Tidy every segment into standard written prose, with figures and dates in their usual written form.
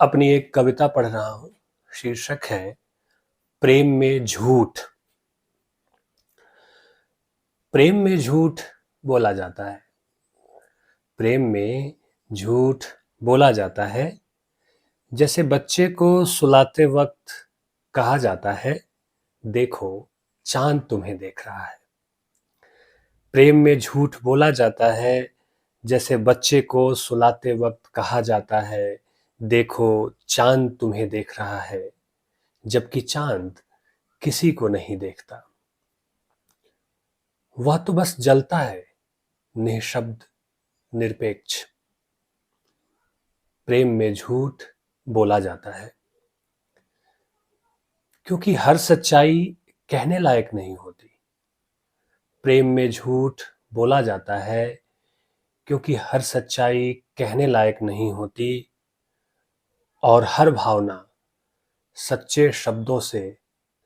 अपनी एक कविता पढ़ रहा हूं। शीर्षक है प्रेम में झूठ। प्रेम में झूठ बोला जाता है। प्रेम में झूठ बोला जाता है। जैसे बच्चे को सुलाते वक्त कहा जाता है, देखो चांद तुम्हें देख रहा है। प्रेम में झूठ बोला जाता है। जैसे बच्चे को सुलाते वक्त कहा जाता है, देखो चांद तुम्हें देख रहा है, जबकि चांद किसी को नहीं देखता। वह तो बस जलता है, निःशब्द, निरपेक्ष। प्रेम में झूठ बोला जाता है क्योंकि हर सच्चाई कहने लायक नहीं होती। प्रेम में झूठ बोला जाता है क्योंकि हर सच्चाई कहने लायक नहीं होती और हर भावना सच्चे शब्दों से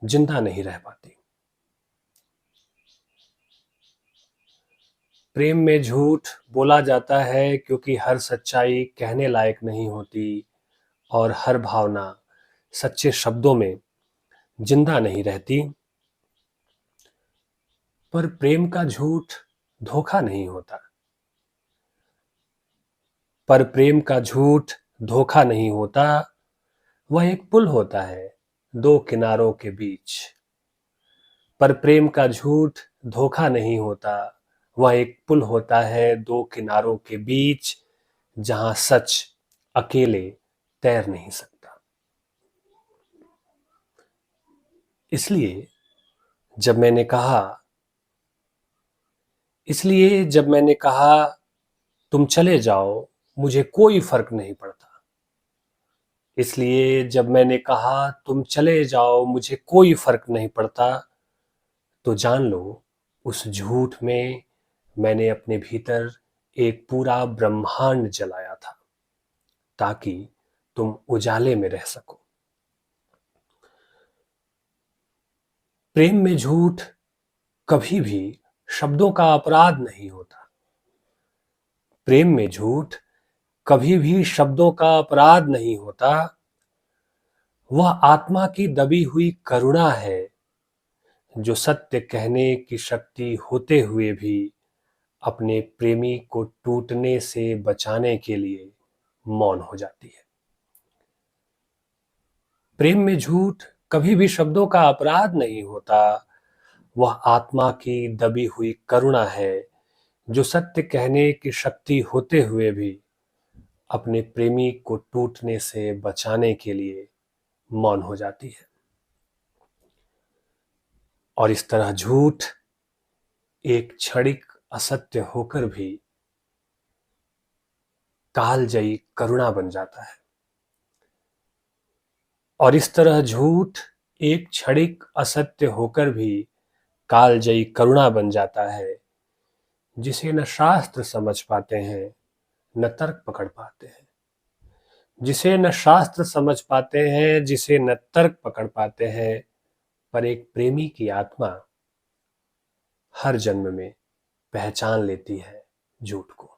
जिंदा नहीं रह पाती। प्रेम में झूठ बोला जाता है क्योंकि हर सच्चाई कहने लायक नहीं होती और हर भावना सच्चे शब्दों में जिंदा नहीं रहती। पर प्रेम का झूठ धोखा नहीं होता। पर प्रेम का झूठ धोखा नहीं होता। वह एक पुल होता है दो किनारों के बीच। पर प्रेम का झूठ धोखा नहीं होता। वह एक पुल होता है दो किनारों के बीच, जहां सच अकेले तैर नहीं सकता। इसलिए जब मैंने कहा तुम चले जाओ, मुझे कोई फर्क नहीं पड़ता। इसलिए जब मैंने कहा तुम चले जाओ, मुझे कोई फर्क नहीं पड़ता, तो जान लो उस झूठ में मैंने अपने भीतर एक पूरा ब्रह्मांड जलाया था, ताकि तुम उजाले में रह सको। प्रेम में झूठ कभी भी शब्दों का अपराध नहीं होता। प्रेम में झूठ कभी भी शब्दों का अपराध नहीं होता। वह आत्मा की दबी हुई करुणा है, जो सत्य कहने की शक्ति होते हुए भी अपने प्रेमी को टूटने से बचाने के लिए मौन हो जाती है। प्रेम में झूठ कभी भी शब्दों का अपराध नहीं होता। वह आत्मा की दबी हुई करुणा है, जो सत्य कहने की शक्ति होते हुए भी अपने प्रेमी को टूटने से बचाने के लिए मौन हो जाती है। और इस तरह झूठ एक क्षणिक असत्य होकर भी कालजयी करुणा बन जाता है। और इस तरह झूठ एक क्षणिक असत्य होकर भी कालजयी करुणा बन जाता है, जिसे न शास्त्र समझ पाते हैं, न तर्क पकड़ पाते हैं। जिसे न शास्त्र समझ पाते हैं, जिसे न तर्क पकड़ पाते हैं, पर एक प्रेमी की आत्मा हर जन्म में पहचान लेती है झूठ को।